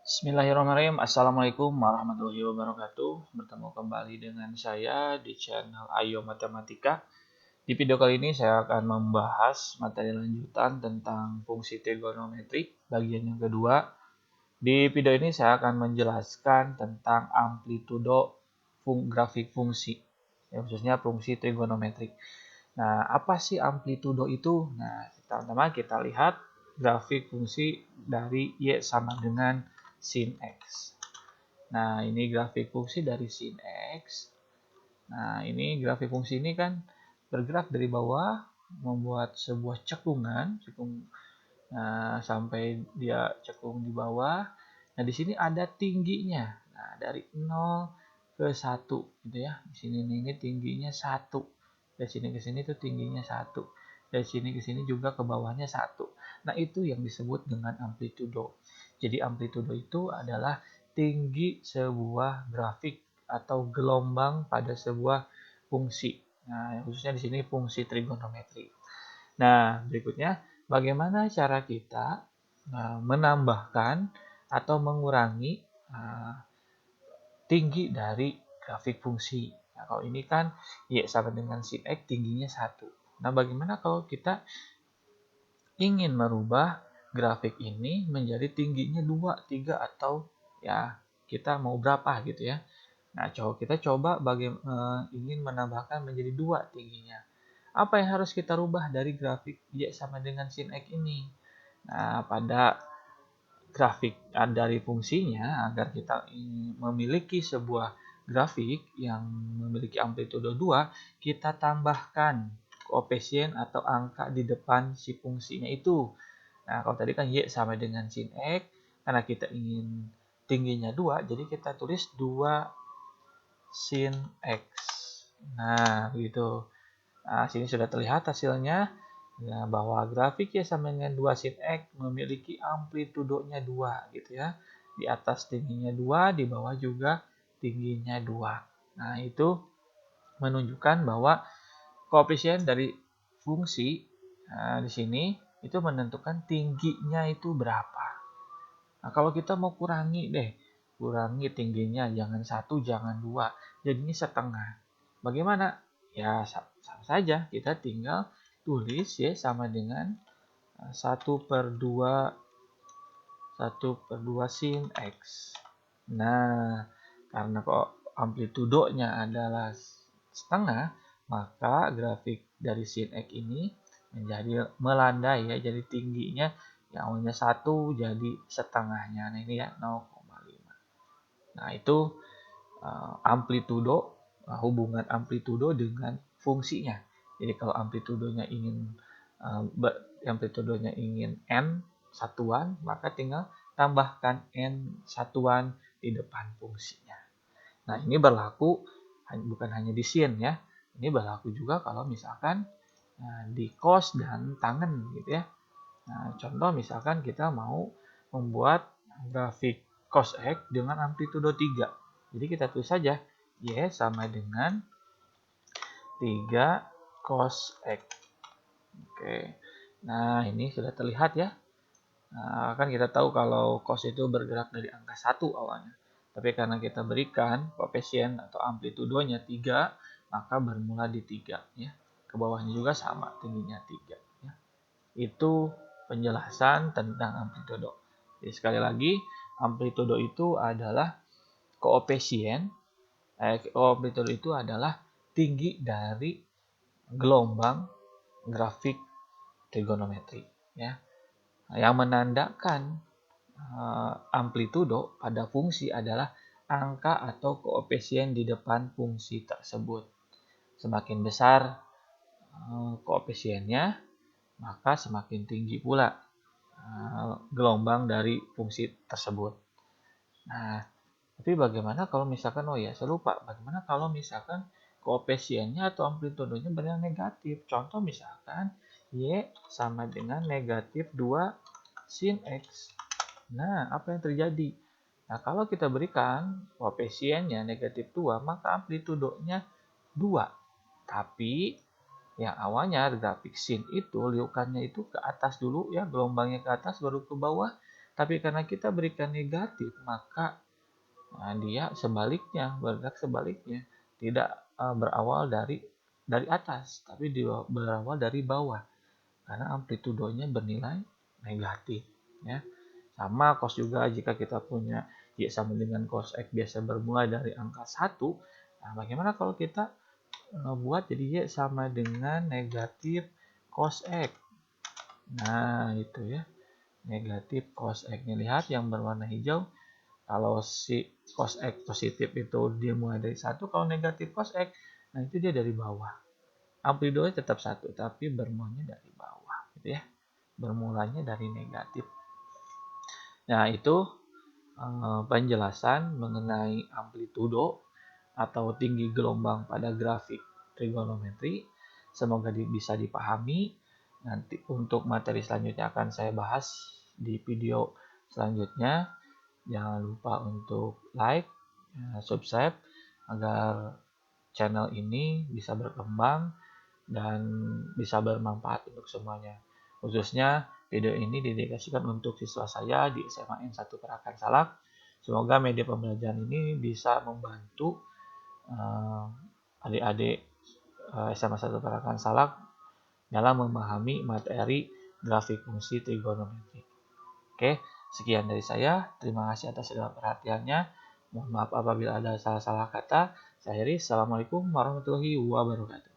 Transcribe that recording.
Bismillahirrahmanirrahim. Assalamualaikum warahmatullahi wabarakatuh. Bertemu kembali dengan saya di channel Ayo Matematika. Di video kali ini saya akan membahas materi lanjutan tentang fungsi trigonometri bagian yang kedua. Di video ini saya akan menjelaskan tentang amplitudo grafik fungsi, ya, khususnya fungsi trigonometrik. Nah, apa sih amplitudo itu? Nah, pertama kita lihat grafik fungsi dari Y sama dengan sin X. Nah, ini grafik fungsi dari sin X. Nah, ini grafik fungsi ini kan bergerak dari bawah, membuat sebuah cekungan, sampai dia cekung di bawah. Nah, di sini ada tingginya. Nah, dari 0 ke 1 gitu ya. Di sini ini tingginya 1. Dari sini ke sini tuh tingginya 1. Dari sini ke sini juga ke bawahnya 1. Nah, itu yang disebut dengan amplitudo. Jadi amplitudo itu adalah tinggi sebuah grafik atau gelombang pada sebuah fungsi. Nah, khususnya di sini fungsi trigonometri. Nah, berikutnya bagaimana cara kita menambahkan atau mengurangi tinggi dari grafik fungsi. Nah, kalau ini kan Y sama dengan sin X tingginya 1. Nah, bagaimana kalau kita ingin merubah grafik ini menjadi tingginya 2, 3, atau ya kita mau berapa gitu ya. Nah, kita coba ingin menambahkan menjadi 2 tingginya. Apa yang harus kita rubah dari grafik Y sama dengan sin X ini? Nah, pada grafik dari fungsinya, agar kita memiliki sebuah grafik yang memiliki amplitudo 2, kita tambahkan koefisien atau angka di depan si fungsinya itu. Nah, kalau tadi kan Y sama dengan sin X, karena kita ingin tingginya 2, jadi kita tulis 2 sin X. Nah, begitu. Nah, sini sudah terlihat hasilnya, ya, bahwa grafik Y sama dengan 2 sin X memiliki amplitudonya 2 gitu ya. Di atas tingginya 2, di bawah juga tingginya 2. Nah, itu menunjukkan bahwa koefisien dari fungsi di sini itu menentukan tingginya itu berapa. Nah, kalau kita mau kurangi tingginya, jangan 1, jangan 2, jadinya setengah. Bagaimana? Ya, sama saja, kita tinggal tulis Y sama dengan 1/2 sin X. Nah, karena kok amplitudonya adalah setengah, maka grafik dari sin X ini menjadi melandai ya, jadi tingginya yang awalnya 1 jadi setengahnya. Nah, ini ya 0,5. Nah, itu amplitudo, hubungan amplitudo dengan fungsinya. Jadi kalau amplitudonya ingin n satuan, maka tinggal tambahkan n satuan di depan fungsinya. Nah, ini berlaku bukan hanya di sin ya. Ini berlaku juga kalau misalkan di cos dan tangen gitu ya. Nah, contoh misalkan kita mau membuat grafik cos X dengan amplitudo 3. Jadi kita tulis saja Y sama dengan 3 cos X. Oke. Nah, ini sudah terlihat ya. Nah, kan kita tahu kalau cos itu bergerak dari angka 1 awalnya. Tapi karena kita berikan koefisien atau amplitudonya 3, maka bermula di 3 ya. Ke bawahnya juga sama, tingginya 3 ya. Itu penjelasan tentang amplitudo. Jadi sekali lagi, amplitudo itu adalah koefisien. Amplitudo itu adalah tinggi dari gelombang grafik trigonometri ya. Yang menandakan amplitudo pada fungsi adalah angka atau koefisien di depan fungsi tersebut. Semakin besar koefisiennya, maka semakin tinggi pula gelombang dari fungsi tersebut. Nah, tapi bagaimana kalau misalkan, saya lupa, bagaimana kalau misalkan koefisiennya atau amplitudonya benar negatif? Contoh misalkan Y sama dengan negatif 2 sin X. Nah, apa yang terjadi? Nah, kalau kita berikan koefisiennya negatif 2, maka amplitudonya 2. Tapi yang awalnya grafik sin itu liukannya itu ke atas dulu ya, gelombangnya ke atas baru ke bawah. Tapi karena kita berikan negatif, maka dia bergerak sebaliknya, tidak berawal dari atas, tapi berawal dari bawah, karena amplitudonya bernilai negatif. Ya. Sama cos juga, jika kita punya Y sama dengan cos X biasa bermulai dari angka 1, nah bagaimana kalau kita buat jadi Y sama dengan negatif cos X. Nah, itu ya. Negatif cos X. Nih, lihat yang berwarna hijau. Kalau si cos X positif itu dia mulai dari 1, kalau negatif cos X, nah itu dia dari bawah. Amplitudenya tetap 1, tapi bermulanya dari bawah. Gitu ya. Bermulanya dari negatif. Nah, itu penjelasan mengenai amplitudo atau tinggi gelombang pada grafik trigonometri. Semoga bisa dipahami. Nanti untuk materi selanjutnya akan saya bahas di video selanjutnya. Jangan lupa untuk like, subscribe agar channel ini bisa berkembang dan bisa bermanfaat untuk semuanya. Khususnya video ini didedikasikan untuk siswa saya di SMA N1 Parakan Salak. Semoga media pembelajaran ini bisa membantu adik-adik SMA 1 Parakan Salak dalam memahami materi grafik fungsi trigonometri. Oke, sekian dari saya. Terima kasih atas segala perhatiannya. Mohon maaf apabila ada salah-salah kata. Saya Heri. Assalamualaikum warahmatullahi wabarakatuh.